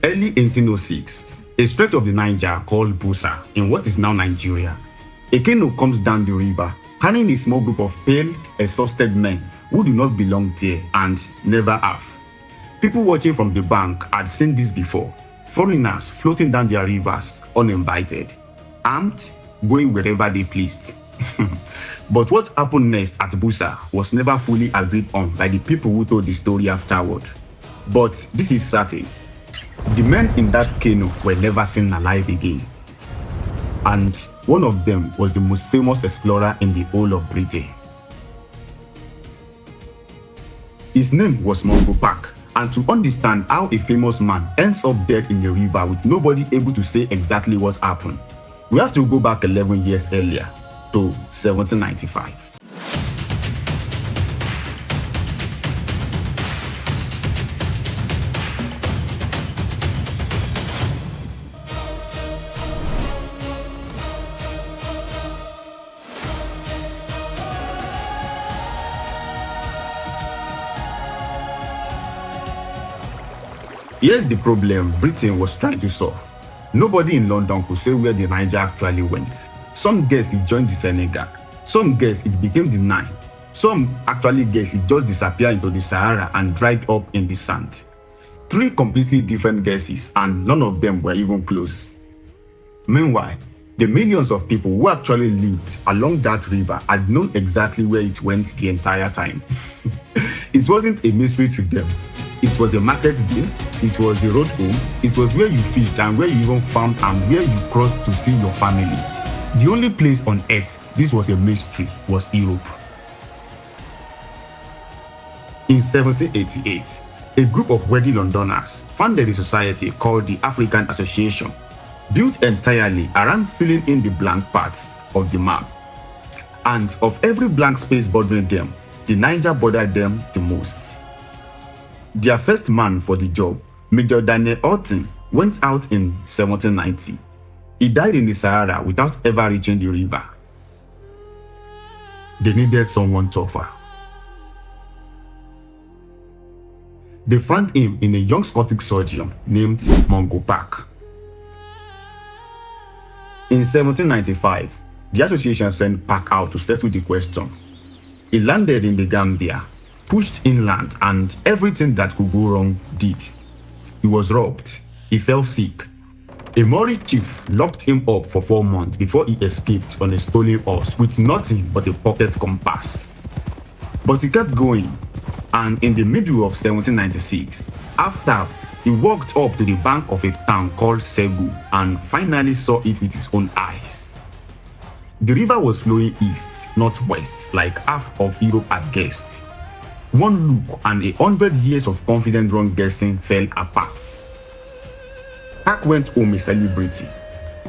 Early 1806, a stretch of the Niger called Bussa in what is now Nigeria. A canoe comes down the river, carrying a small group of pale, exhausted men who do not belong there and never have. People watching from the bank had seen this before. Foreigners floating down their rivers uninvited, armed, going wherever they pleased. But what happened next at Bussa was never fully agreed on by the people who told the story afterward. But this is certain. The men in that canoe were never seen alive again. And one of them was the most famous explorer in the whole of Britain. His name was Mungo Park. And to understand how a famous man ends up dead in the river with nobody able to say exactly what happened, we have to go back 11 years earlier to 1795. Here's the problem Britain was trying to solve. Nobody in London could say where the Niger actually went. Some guess it joined the Senegal. Some guess it became the Nile. Some actually guess it just disappeared into the Sahara and dried up in the sand. Three completely different guesses, and none of them were even close. Meanwhile, the millions of people who actually lived along that river had known exactly where it went the entire time. It wasn't a mystery to them. It was a market day, it was the road home, it was where you fished and where you even farmed and where you crossed to see your family. The only place on earth this was a mystery was Europe. In 1788, a group of wealthy Londoners founded a society called the African Association, built entirely around filling in the blank parts of the map. And of every blank space bordering them, the Niger bordered them the most. Their first man for the job, Major Daniel Orton, went out in 1790. He died in the Sahara without ever reaching the river. They needed someone tougher. They found him in a young Scottish surgeon named Mungo Park. In 1795, the association sent Park out to settle the question. He landed in the Gambia, pushed inland, and everything that could go wrong did. He was robbed. He fell sick. A Maori chief locked him up for 4 months before he escaped on a stolen horse with nothing but a pocket compass. But he kept going, and in the middle of 1796, half-starved, he walked up to the bank of a town called Segu and finally saw it with his own eyes. The river was flowing east, not west, like half of Europe had guessed. One look and 100 years of confident wrong guessing fell apart. Park went home a celebrity.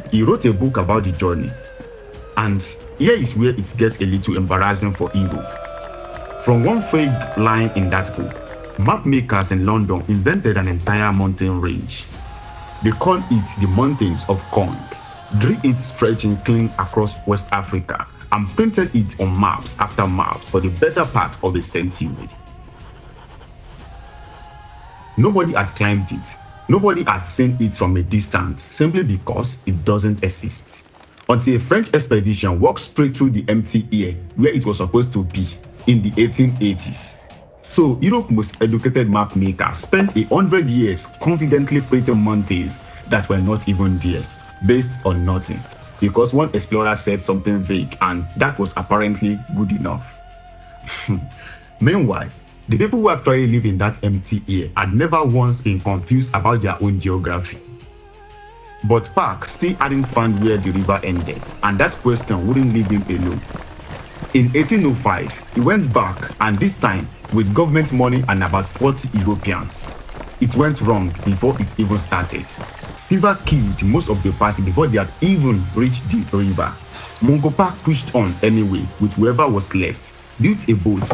He wrote a book about the journey. And here is where it gets a little embarrassing for Europe. From one vague line in that book, map makers in London invented an entire mountain range. They called it the Mountains of Kong, drew it stretching clean across West Africa, and printed it on maps after maps for the better part of a century. Nobody had climbed it. Nobody had seen it from a distance simply because it doesn't exist. Until a French expedition walked straight through the empty air where it was supposed to be in the 1880s. So Europe's most educated map makers spent 100 years confidently printing mountains that were not even there, based on nothing, because one explorer said something vague and that was apparently good enough. Meanwhile, the people who actually live in that empty air had never once been confused about their own geography. But Park still hadn't found where the river ended, and that question wouldn't leave him alone. In 1805, he went back, and this time with government money and about 40 Europeans. It went wrong before it even started. Fever killed most of the party before they had even reached the river. Mungo Park pushed on anyway with whoever was left, built a boat,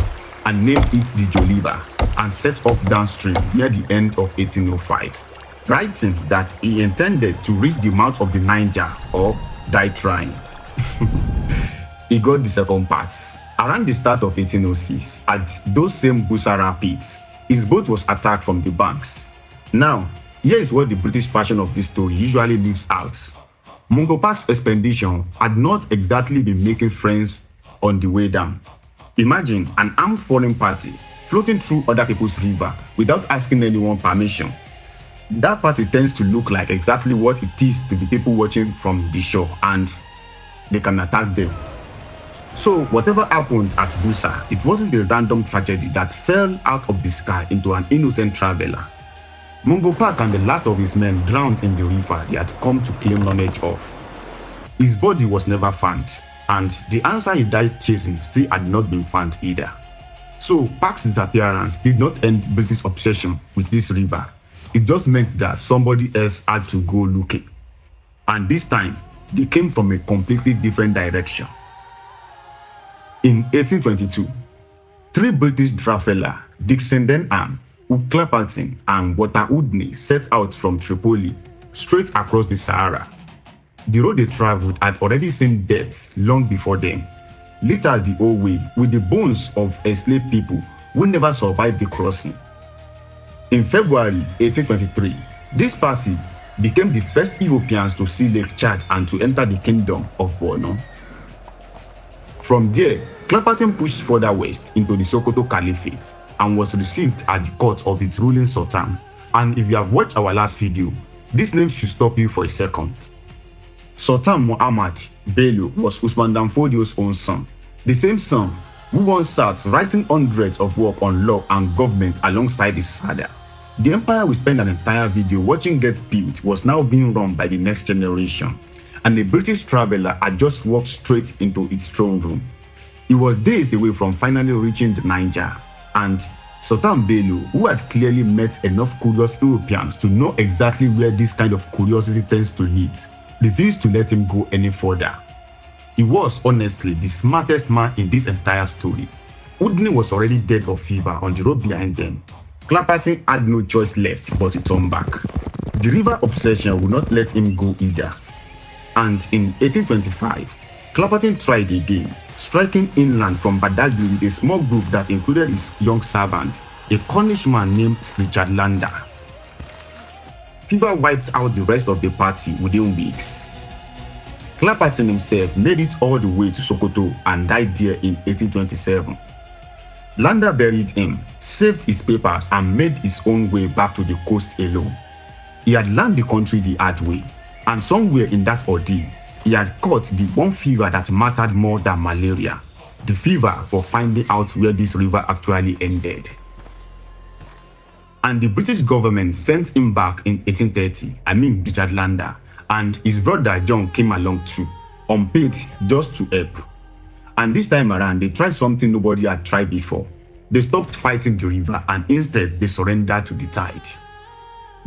and named it the Joliba, and set off downstream near the end of 1805, writing that he intended to reach the mouth of the Niger or die trying. He got the second part. Around the start of 1806, at those same Bussa rapids, his boat was attacked from the banks. Now, Here is what the British version of this story usually leaves out. Mungo Park's expedition had not exactly been making friends on the way down. Imagine an armed foreign party floating through other people's river without asking anyone permission. That party tends to look like exactly what it is to the people watching from the shore, and they can attack them. So whatever happened at Bussa, it wasn't a random tragedy that fell out of the sky into an innocent traveler. Mungo Park and the last of his men drowned in the river they had come to claim knowledge of. His body was never found, and the answer he died chasing still had not been found either. So Park's disappearance did not end British obsession with this river. It just meant that somebody else had to go looking. And this time, they came from a completely different direction. In 1822, 3 British travelers, Dixon Denham, Hugh Clapperton, and Walter Woodney, set out from Tripoli straight across the Sahara. The road they traveled had already seen death long before them, littered the whole way with the bones of enslaved people who never survived the crossing. In February 1823, this party became the first Europeans to see Lake Chad and to enter the kingdom of Borno. From there, Clapperton pushed further west into the Sokoto Caliphate and was received at the court of its ruling sultan. And if you have watched our last video, this name should stop you for a second. Sultan Muhammad Bello was Usman Dan Fodio's own son, the same son who once sat writing hundreds of work on law and government alongside his father. The empire we spent an entire video watching get built was now being run by the next generation, and a British traveler had just walked straight into its throne room. He was days away from finally reaching the Niger, and Sultan Bello, who had clearly met enough curious Europeans to know exactly where this kind of curiosity tends to lead, refused to let him go any further. He was honestly the smartest man in this entire story. Woodney was already dead of fever on the road behind them. Clapperton had no choice left but to turn back. The river obsession would not let him go either. And in 1825, Clapperton tried again, striking inland from Badagry with a small group that included his young servant, a Cornish man named Richard Lander. Fever wiped out the rest of the party within weeks. Clapperton himself made it all the way to Sokoto and died there in 1827. Lander buried him, saved his papers, and made his own way back to the coast alone. He had learned the country the hard way, and somewhere in that ordeal, he had caught the one fever that mattered more than malaria, the fever for finding out where this river actually ended. And the British government sent him back in 1830, Richard Lander, and his brother John came along too, unpaid just to help. And this time around, they tried something nobody had tried before. They stopped fighting the river and instead they surrendered to the tide.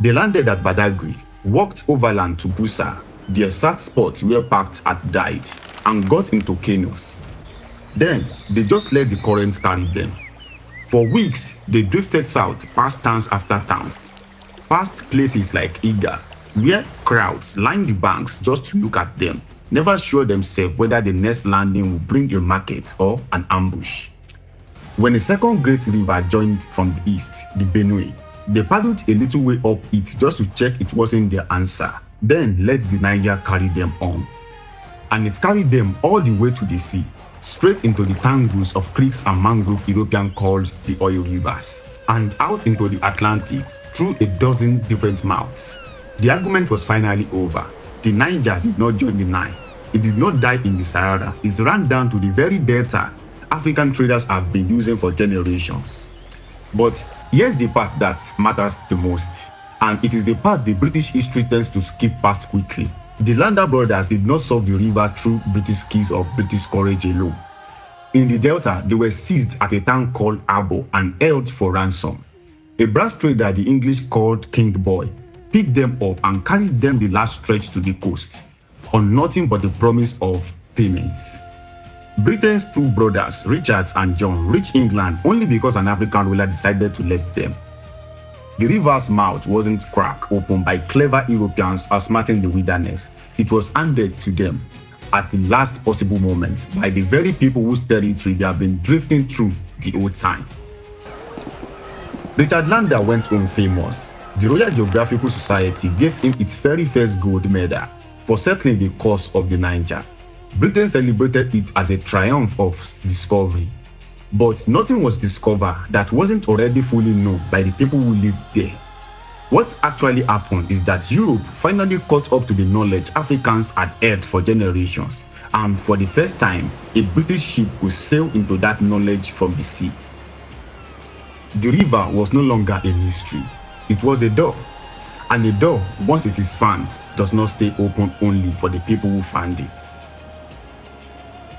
They landed at Badagry, walked overland to Bussa, the exact spot where Park had died, and got into canoes. Then they just let the current carry them. For weeks, they drifted south past towns after town, past places like Iga, where crowds lined the banks just to look at them, never sure themselves whether the next landing will bring a market or an ambush. When a second great river joined from the east, the Benue, they paddled a little way up it just to check it wasn't their answer, then let the Niger carry them on. And it carried them all the way to the sea, straight into the tangles of creeks and mangrove European called the oil rivers, and out into the Atlantic through a dozen different mouths. The argument was finally over. The Niger did not join the Nile. It did not die in the Sahara. It ran down to the very delta African traders have been using for generations. But here's the part that matters the most, and it is the part the British history tends to skip past quickly. The Lander brothers did not solve the river through British skills or British courage alone. In the Delta, they were seized at a town called Abo and held for ransom. A brass trader the English called King Boy picked them up and carried them the last stretch to the coast, on nothing but the promise of payment. Britain's two brothers, Richard and John, reached England only because an African ruler decided to let them. The river's mouth wasn't cracked open by clever Europeans outsmarting the wilderness. It was handed to them at the last possible moment by the very people whose territory they have been drifting through the whole time. Richard Lander went home famous, The Royal Geographical Society gave him its very first gold medal for settling the course of the Niger. Britain celebrated it as a triumph of discovery. But nothing was discovered that wasn't already fully known by the people who lived there. What actually happened is that Europe finally caught up to the knowledge Africans had held for generations, and for the first time, a British ship could sail into that knowledge from the sea. The river was no longer a mystery, it was a door. And a door, once it is found, does not stay open only for the people who found it.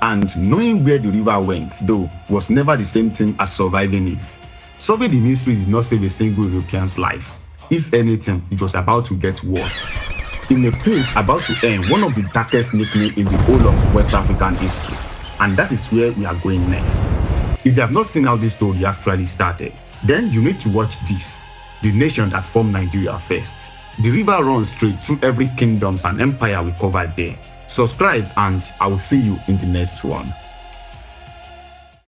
And knowing where the river went, though, was never the same thing as surviving it. Solving the mystery did not save a single European's life. If anything, it was about to get worse. In a place about to end one of the darkest nicknames in the whole of West African history. And that is where we are going next. If you have not seen how this story actually started, then you need to watch this, the nation that formed Nigeria first. The river runs straight through every kingdom and empire we covered there. Subscribe and I will see you in the next one.